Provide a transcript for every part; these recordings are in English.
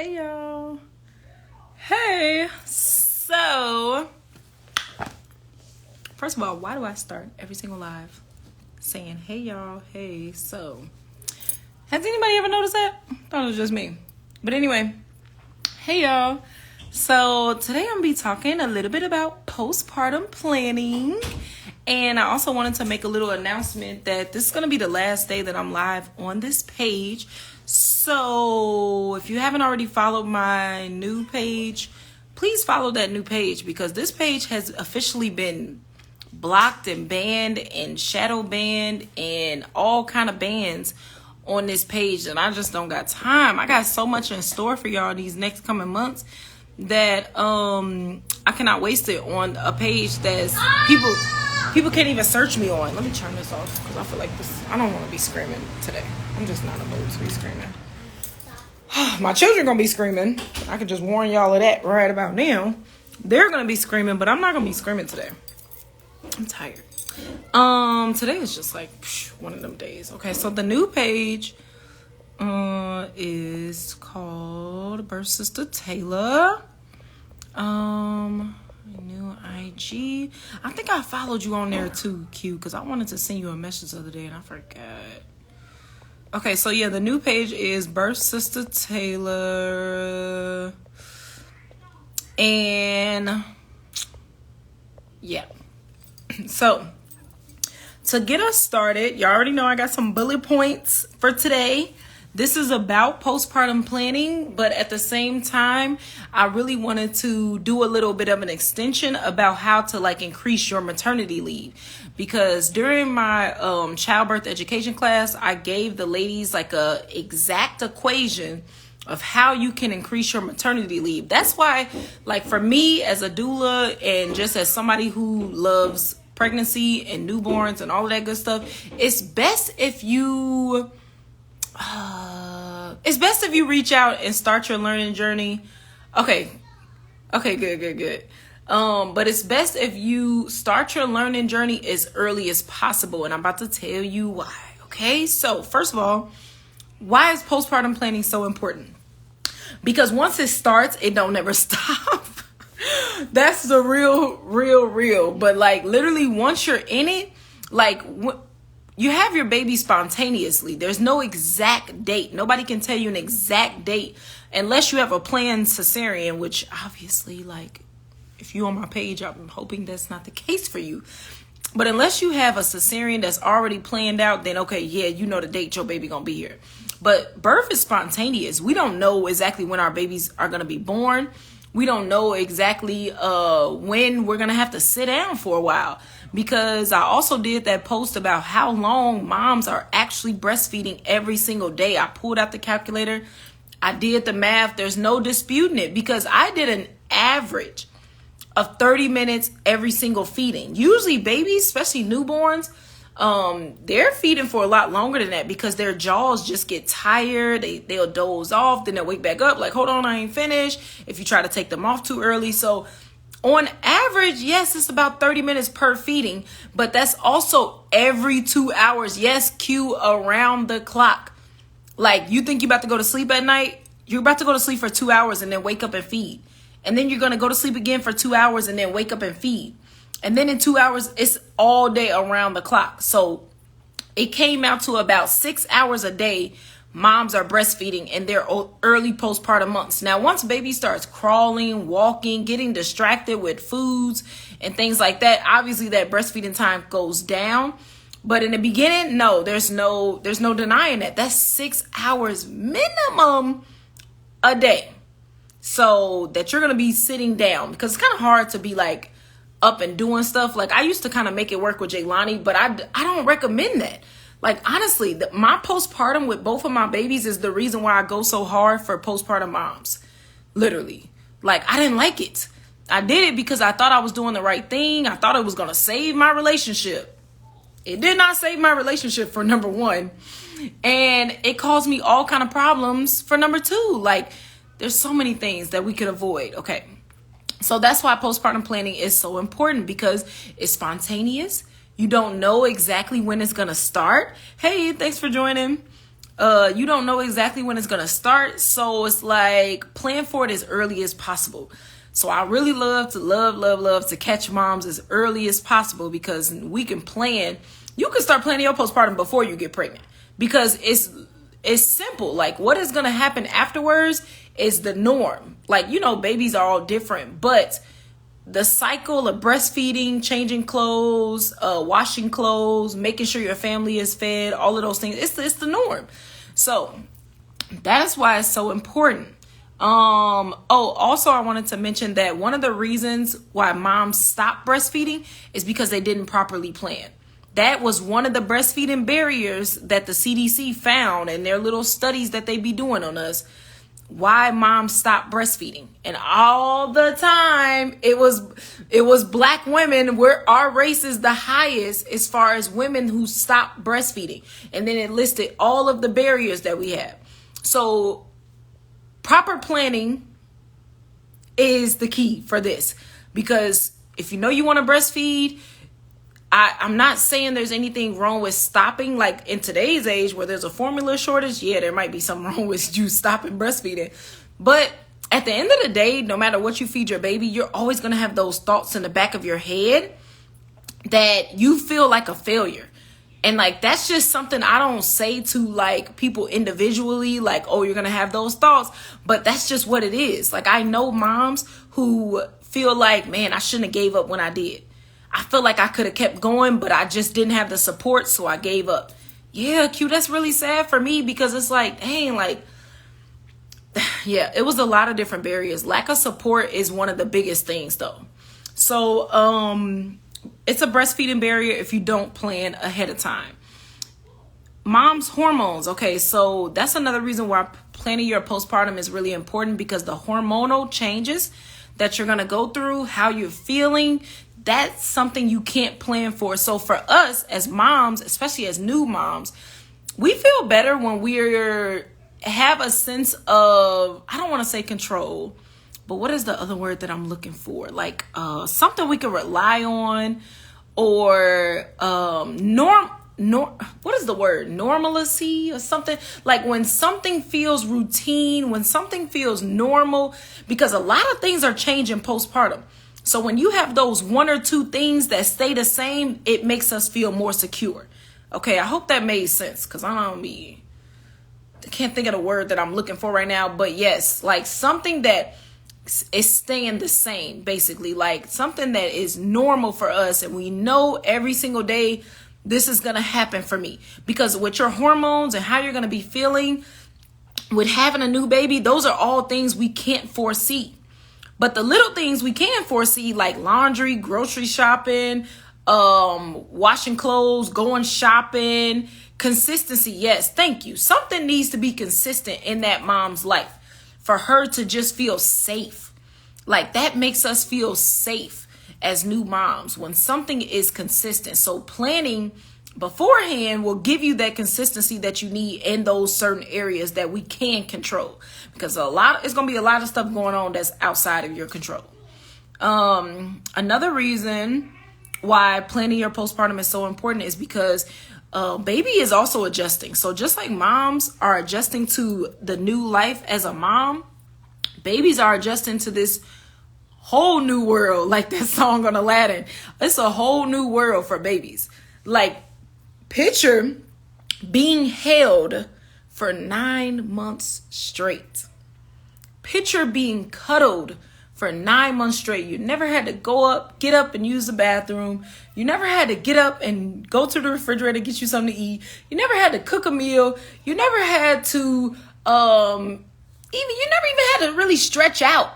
Hey y'all. Hey. So, first of all, why do I start every single live saying, hey y'all, hey, so. Has anybody ever noticed that? I thought it was just me. But anyway, hey y'all. So today I'm going to be talking a little bit about postpartum planning. And I also wanted to make a little announcement that this is going to be the last day that I'm live on this page. So if you haven't already followed my new page, please follow that new page, because this page has officially been blocked and banned and shadow banned and all kind of bans on this page, and I just don't got time. I got so much in store for y'all these next coming months that I cannot waste it on a page that's people can't even search me on. Let me turn this off because I feel like this. I don't want to be screaming today. I'm just not in the mood to be screaming. My children gonna be screaming. I can just warn y'all of that right about now. They're gonna be screaming, but I'm not gonna be screaming today. I'm tired. Today is just like one of them days. Okay, so the new page is called Birth Sister Tayla. New IG. I think I followed you on there too, Q, because I wanted to send you a message the other day and I forgot. Okay, so yeah, the new page is Birth Sister Tayla. And yeah. So to get us started, you already know I got some bullet points for today. This is about postpartum planning, but at the same time, I really wanted to do a little bit of an extension about how to increase your maternity leave. Because during my childbirth education class, I gave the ladies a exact equation of how you can increase your maternity leave. That's why, for me as a doula and just as somebody who loves pregnancy and newborns and all of that good stuff, it's best if you reach out and start your learning journey. Okay, good. But it's best if you start your learning journey as early as possible, and I'm about to tell you why. Okay, so first of all, why is postpartum planning so important? Because once it starts, it don't never stop. That's the real. But literally, once you're in it, you have your baby spontaneously. There's no exact date. Nobody can tell you an exact date unless you have a planned cesarean, which obviously, if you on my page, I'm hoping that's not the case for you. But unless you have a cesarean that's already planned out, then okay, yeah, you know the date your baby gonna be here. But birth is spontaneous. We don't know exactly when our babies are gonna be born. We don't know exactly when we're gonna have to sit down for a while. Because I also did that post about how long moms are actually breastfeeding every single day. I pulled out the calculator. I did the math. There's no disputing it, because I did an average of 30 minutes every single feeding. Usually babies, especially newborns, they're feeding for a lot longer than that because their jaws just get tired. They'll doze off. Then they'll wake back up hold on, I ain't finished. If you try to take them off too early. So on average, yes, it's about 30 minutes per feeding, but that's also every 2 hours. Yes, Q, around the clock. You think you're about to go to sleep at night? You're about to go to sleep for 2 hours and then wake up and feed. And then you're going to go to sleep again for 2 hours and then wake up and feed. And then in 2 hours, it's all day around the clock. So it came out to about 6 hours a day moms are breastfeeding in their early postpartum months. Now, once baby starts crawling, walking, getting distracted with foods and things like that, obviously that breastfeeding time goes down. But in the beginning, no, there's no denying that. That's 6 hours minimum a day. So that you're going to be sitting down, because it's kind of hard to be up and doing stuff. I used to kind of make it work with Jaylani, but I don't recommend that. Honestly, my postpartum with both of my babies is the reason why I go so hard for postpartum moms. Literally. I didn't like it. I did it because I thought I was doing the right thing. I thought it was going to save my relationship. It did not save my relationship, for number one. And it caused me all kind of problems for number two. There's so many things that we could avoid. Okay. So that's why postpartum planning is so important, because it's spontaneous. You don't know exactly when it's going to start. Hey, thanks for joining. You don't know exactly when it's going to start. So it's like plan for it as early as possible. So I really love to catch moms as early as possible, because we can plan. You can start planning your postpartum before you get pregnant, because it's simple. Like, what is going to happen afterwards is the norm. Like, babies are all different, but the cycle of breastfeeding, changing clothes, washing clothes, making sure your family is fed, all of those things, it's the norm. So that's why it's so important. Also I wanted to mention that one of the reasons why moms stop breastfeeding is because they didn't properly plan. That was one of the breastfeeding barriers that the CDC found in their little studies that they be doing on us, why moms stop breastfeeding. And all the time it was Black women, where our race is the highest as far as women who stop breastfeeding. And then it listed all of the barriers that we have. So proper planning is the key for this, because if you know you want to breastfeed, I'm not saying there's anything wrong with stopping. Like, in today's age where there's a formula shortage, yeah, there might be something wrong with you stopping breastfeeding. But at the end of the day, no matter what you feed your baby, you're always going to have those thoughts in the back of your head that you feel like a failure. And like, that's just something I don't say to like people individually, like, oh, you're going to have those thoughts, but that's just what it is. Like, I know moms who feel like, man, I shouldn't have gave up when I did. I feel like I could have kept going, but I just didn't have the support, so I gave up. Yeah, Q, that's really sad for me, because it's like, dang, like, yeah, it was a lot of different barriers. Lack of support is one of the biggest things, though. So, it's a breastfeeding barrier if you don't plan ahead of time. Mom's hormones. Okay, so that's another reason why planning your postpartum is really important, because the hormonal changes that you're going to go through, how you're feeling, that's something you can't plan for. So for us as moms, especially as new moms, we feel better when we're have a sense of, I don't want to say control, but what is the other word that I'm looking for? Like something we can rely on, or what is the word? Normalcy or something. Like when something feels routine, when something feels normal, because a lot of things are changing postpartum. So when you have those one or two things that stay the same, it makes us feel more secure. Okay, I hope that made sense, because I can't think of the word that I'm looking for right now. But yes, like something that is staying the same, basically, like something that is normal for us, and we know every single day this is going to happen for me. Because with your hormones and how you're going to be feeling with having a new baby, those are all things we can't foresee. But the little things we can foresee, like laundry, grocery shopping, washing clothes, going shopping, consistency. Yes, thank you. Something needs to be consistent in that mom's life for her to just feel safe. Like that makes us feel safe as new moms when something is consistent. So planning beforehand will give you that consistency that you need in those certain areas that we can control, because it's going to be a lot of stuff going on that's outside of your control. Another reason why planning your postpartum is so important is because baby is also adjusting. So just like moms are adjusting to the new life as a mom, babies are adjusting to this whole new world. Like that song on Aladdin, it's a whole new world for babies. Like, picture being held for 9 months straight. Picture being cuddled for 9 months straight. You never had to get up and use the bathroom. You never had to get up and go to the refrigerator, get you something to eat. You never had to cook a meal. You never had to, you never even had to really stretch out.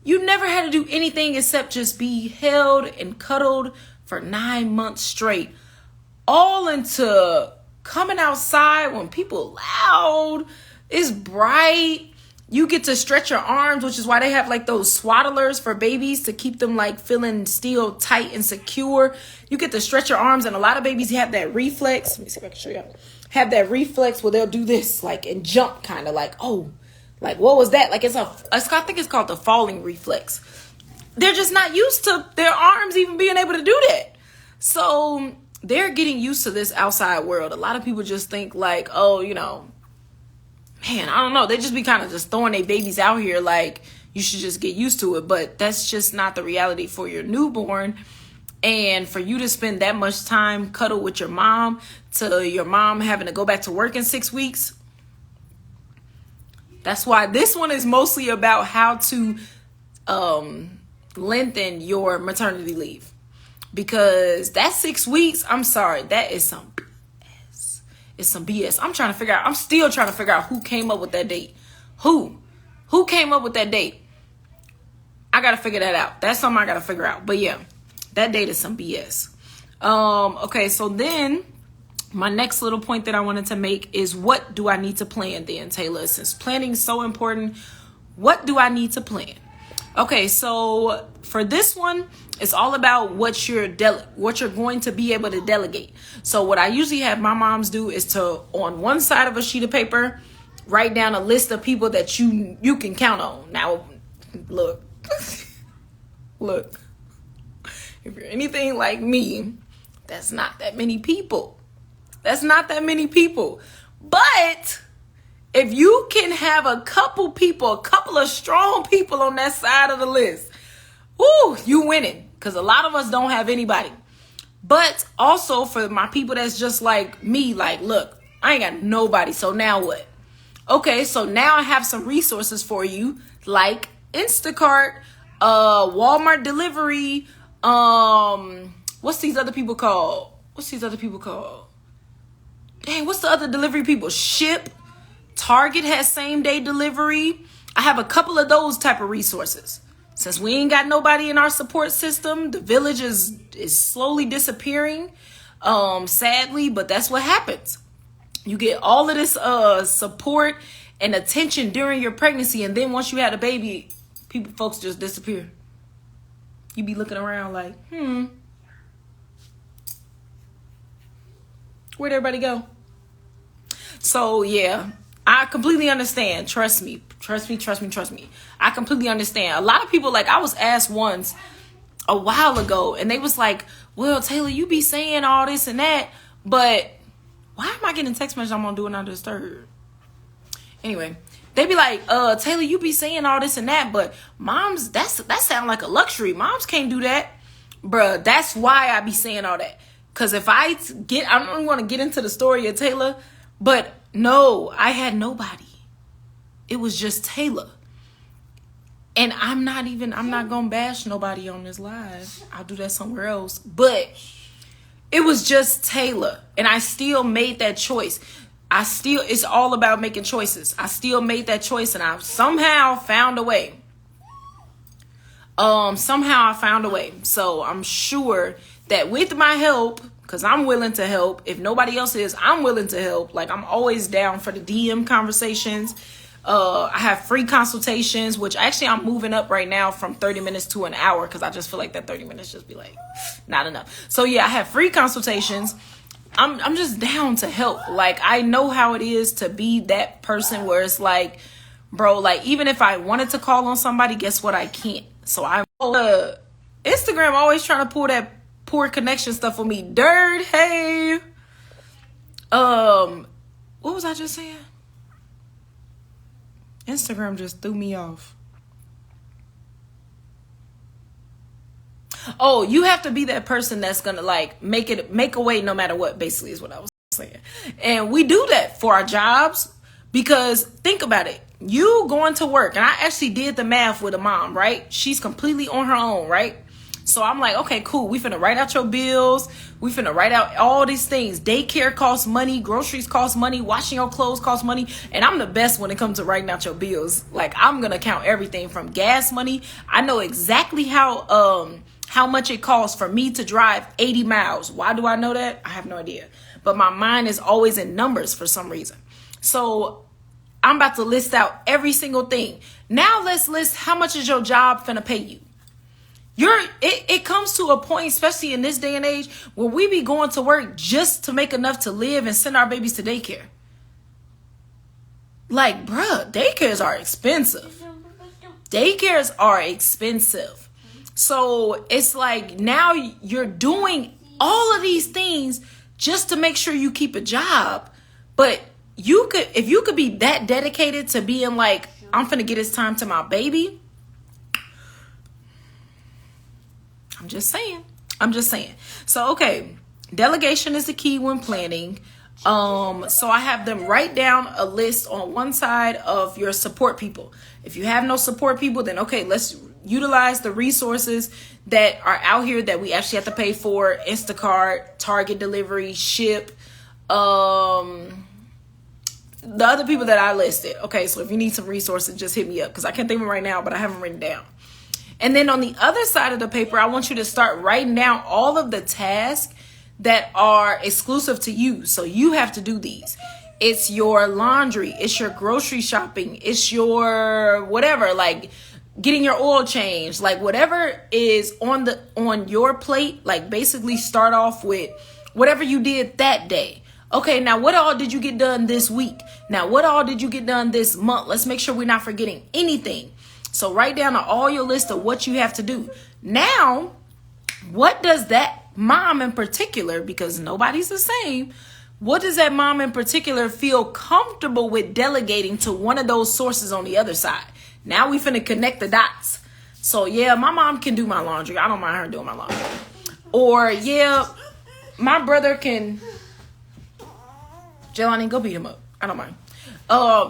You never had to do anything except just be held and cuddled for 9 months straight. All into coming outside when people loud, it's bright. You get to stretch your arms, which is why they have like those swaddlers for babies to keep them like feeling still tight and secure. You get to stretch your arms, and a lot of babies have that reflex. Let me see if I can show you. Have that reflex where they'll do this like and jump, kind of like, oh, like what was that? Like I think it's called the falling reflex. They're just not used to their arms even being able to do that. So they're getting used to this outside world. A lot of people just think like, oh, man, I don't know. They just be kind of just throwing their babies out here like you should just get used to it. But that's just not the reality for your newborn. And for you to spend that much time cuddle with your mom, to your mom having to go back to work in 6 weeks. That's why this one is mostly about how to lengthen your maternity leave. Because that 6 weeks, I'm sorry, that is some BS. It's some BS. I'm still trying to figure out who came up with that date. Who came up with that date? I got to figure that out. That's something I got to figure out. But yeah, that date is some BS. Okay, so then my next little point that I wanted to make is, what do I need to plan then, Tayla? Since planning is so important, what do I need to plan? Okay, so for this one, it's all about what you're going to be able to delegate. So what I usually have my moms do is to, on one side of a sheet of paper, write down a list of people that you can count on. Now, look, if you're anything like me, that's not that many people. But if you can have a couple of strong people on that side of the list, woo, you winning. Because a lot of us don't have anybody. But also for my people that's just like me, like, look, I ain't got nobody. So now what? Okay, so now I have some resources for you, like Instacart, Walmart delivery. What's these other people called? Dang, what's the other delivery people? Ship. Target has same day delivery. I have a couple of those type of resources. Since we ain't got nobody in our support system, the village is slowly disappearing, sadly, but that's what happens. You get all of this support and attention during your pregnancy, and then once you had a baby, folks just disappear. You be looking around like, where'd everybody go? So yeah, I completely understand. Trust me. I completely understand. A lot of people, like, I was asked once a while ago, and they was like, well, Tayla, you be saying all this and that, but why am I getting text messages I'm gonna do it not disturb? Anyway, they be like, Tayla, you be saying all this and that, but moms, that sound like a luxury. Moms can't do that. Bruh, that's why I be saying all that. Because if I don't want to get into the story of Tayla, but no, I had nobody. It was just Tayla. And I'm not going to bash nobody on this live. I'll do that somewhere else. But it was just Tayla. And I still made that choice. It's all about making choices. I still made that choice, and I somehow found a way. So I'm sure that with my help, because I'm willing to help. If nobody else is, I'm willing to help. Like, I'm always down for the DM conversations. I have free consultations, which actually I'm moving up right now from 30 minutes to an hour, because I just feel like that 30 minutes just be like not enough. So yeah, I have free consultations. I'm just down to help. Like, I know how it is to be that person where it's like, bro, like, even if I wanted to call on somebody, guess what? I can't. So I'm Instagram always trying to pull that poor connection stuff with me. Dirt, hey. What was I just saying? Instagram just threw me off. Oh, you have to be that person that's gonna like make a way no matter what, basically is what I was saying. And we do that for our jobs, because think about it. You going to work, and I actually did the math with a mom, right? She's completely on her own, right? So I'm like, okay, cool. We finna write out your bills. We finna write out all these things. Daycare costs money. Groceries cost money. Washing your clothes costs money. And I'm the best when it comes to writing out your bills. Like, I'm gonna count everything from gas money. I know exactly how much it costs for me to drive 80 miles. Why do I know that? I have no idea. But my mind is always in numbers for some reason. So I'm about to list out every single thing. Now let's list how much is your job finna pay you. It comes to a point, especially in this day and age, where we be going to work just to make enough to live and send our babies to daycare. Like, bruh, daycares are expensive. So it's like, now you're doing all of these things just to make sure you keep a job. But if you could be that dedicated to being like, I'm finna get this time to my baby. I'm just saying. So, okay. Delegation is the key when planning. So I have them write down a list on one side of your support people. If you have no support people, then okay, let's utilize the resources that are out here that we actually have to pay for: Instacart, Target delivery, Ship, the other people that I listed. Okay, so if you need some resources, just hit me up, because I can't think of them right now, but I have them written down. And then on the other side of the paper, I want you to start writing down all of the tasks that are exclusive to you. So you have to do these. It's your laundry, it's your grocery shopping, it's your whatever, like getting your oil changed, like whatever is on your plate. Like basically start off with whatever you did that day. Okay, now what all did you get done this week? Now what all did you get done this month? Let's make sure we're not forgetting anything. So write down all your list of what you have to do. Now, what does that mom in particular, because nobody's the same, what does that mom in particular feel comfortable with delegating to one of those sources on the other side? Now we finna connect the dots. So yeah, my mom can do my laundry. I don't mind her doing my laundry. Or yeah, my brother can... Jelani, go beat him up. I don't mind.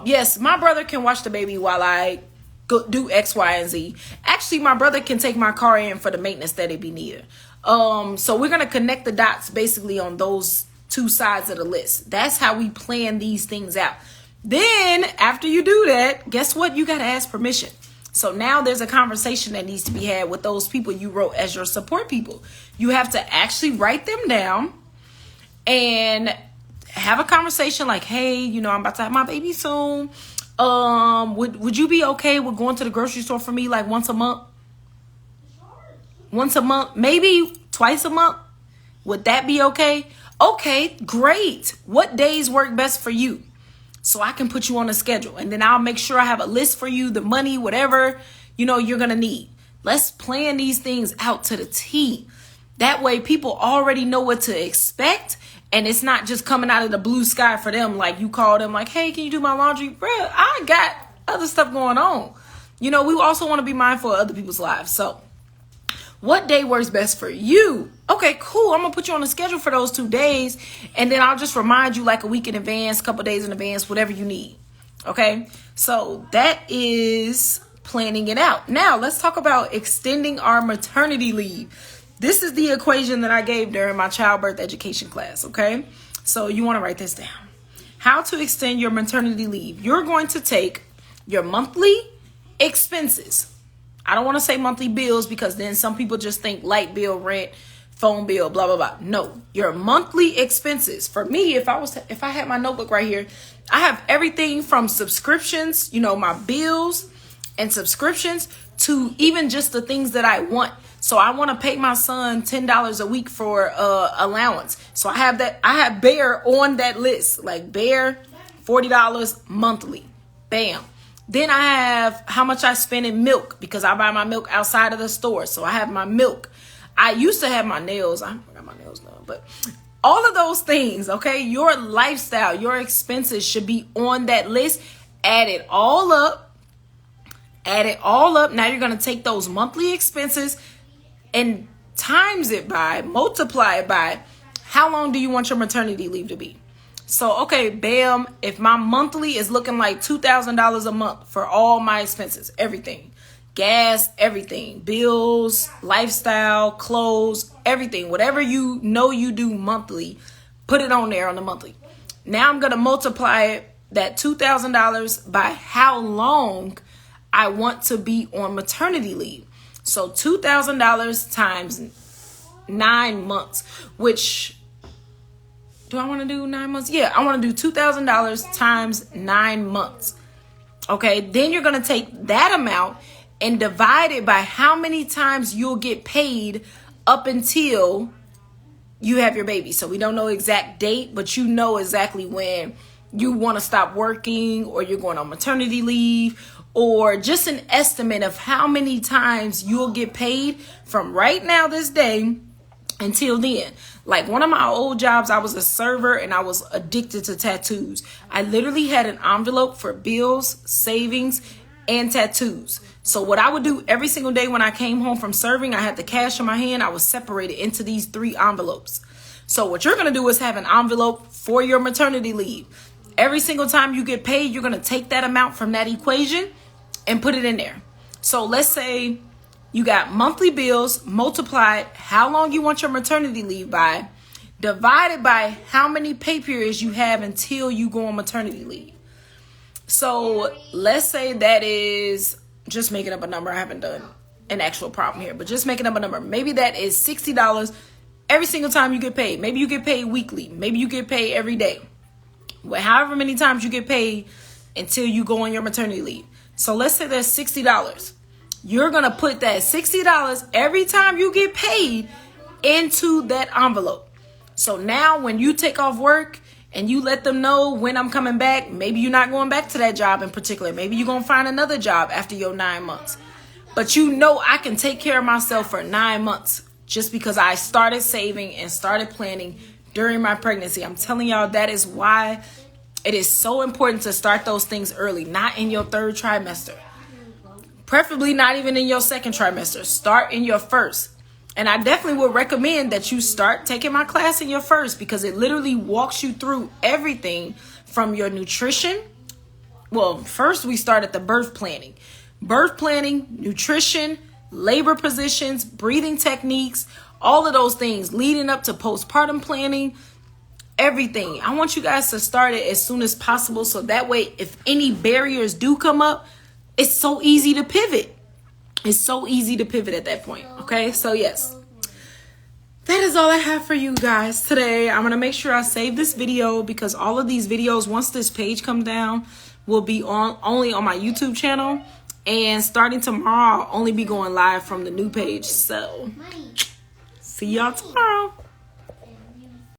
Yes, my brother can watch the baby while I go do X, Y, and Z. Actually, my brother can take my car in for the maintenance that it be needed. So we're going to connect the dots basically on those two sides of the list. That's how we plan these things out. Then after you do that, guess what? You got to ask permission. So now there's a conversation that needs to be had with those people you wrote as your support people. You have to actually write them down and have a conversation like, hey, you know, I'm about to have my baby soon. Would you be okay with going to the grocery store for me like once a month? Once a month, maybe twice a month. Would that be okay? Okay, great. What days work best for you? So I can put you on a schedule, and then I'll make sure I have a list for you, the money, whatever, you know, you're going to need. Let's plan these things out to the T. That way people already know what to expect, and it's not just coming out of the blue sky for them. Like you call them like, hey, can you do my laundry? Bruh, I got other stuff going on. You know, we also want to be mindful of other people's lives. So what day works best for you? Okay, cool. I'm going to put you on the schedule for those 2 days. And then I'll just remind you like a week in advance, couple days in advance, whatever you need. Okay, so that is planning it out. Now let's talk about extending our maternity leave. This is the equation that I gave during my childbirth education class. Okay, so you want to write this down. How to extend your maternity leave. You're going to take your monthly expenses. I don't want to say monthly bills because then some people just think light bill, rent, phone bill, blah, blah, blah. No, your monthly expenses. For me, if I had my notebook right here, I have everything from subscriptions, you know, my bills and subscriptions, to even just the things that I want. So I want to pay my son $10 a week for allowance. So I have that. I have Bear on that list, like Bear, $40 monthly. Bam. Then I have how much I spend in milk, because I buy my milk outside of the store. So I have my milk. I used to have my nails. I got my nails done, but all of those things, okay, your lifestyle, your expenses should be on that list. Add it all up. Add it all up. Now you're going to take those monthly expenses and times it by, multiply it by, how long do you want your maternity leave to be? So, okay, bam, if my monthly is looking like $2,000 a month for all my expenses, everything, gas, everything, bills, lifestyle, clothes, everything, whatever you know you do monthly, put it on there on the monthly. Now I'm going to multiply that $2,000 by how long I want to be on maternity leave. So $2,000 times 9 months, which... do I want to do 9 months? Yeah, I want to do $2,000 times 9 months. Okay, then you're going to take that amount and divide it by how many times you'll get paid up until you have your baby. So we don't know exact date, but you know exactly when you want to stop working, or you're going on maternity leave, or just an estimate of how many times you'll get paid from right now, this day, until then. Like one of my old jobs, I was a server and I was addicted to tattoos. I literally had an envelope for bills, savings, and tattoos. So what I would do every single day when I came home from serving, I had the cash in my hand, I was separated into these 3 envelopes. So what you're going to do is have an envelope for your maternity leave. Every single time you get paid, you're going to take that amount from that equation and put it in there. So let's say you got monthly bills, multiplied how long you want your maternity leave by, divided by how many pay periods you have until you go on maternity leave. So let's say that is, just making up a number. I haven't done an actual problem here, but just making up a number. Maybe that is $60 every single time you get paid. Maybe you get paid weekly. Maybe you get paid every day. Well, however many times you get paid until you go on your maternity leave. So let's say there's $60. You're going to put that $60 every time you get paid into that envelope. So now when you take off work and you let them know when I'm coming back, maybe you're not going back to that job in particular. Maybe you're going to find another job after your 9 months. But you know I can take care of myself for 9 months just because I started saving and started planning during my pregnancy. I'm telling y'all, that is why it is so important to start those things early, not in your 3rd trimester. Preferably not even in your 2nd trimester. Start in your 1st. And I definitely would recommend that you start taking my class in your 1st because it literally walks you through everything from your nutrition. Well, first we start at the birth planning. Birth planning, nutrition, labor positions, breathing techniques, all of those things leading up to postpartum planning, everything. I want you guys to start it as soon as possible so that way if any barriers do come up, it's so easy to pivot. It's so easy to pivot at that point. Okay, so yes, that is all I have for you guys today. I'm going to make sure I save this video because all of these videos, once this page comes down, will be only on my YouTube channel. And starting tomorrow, I'll only be going live from the new page. So see y'all tomorrow.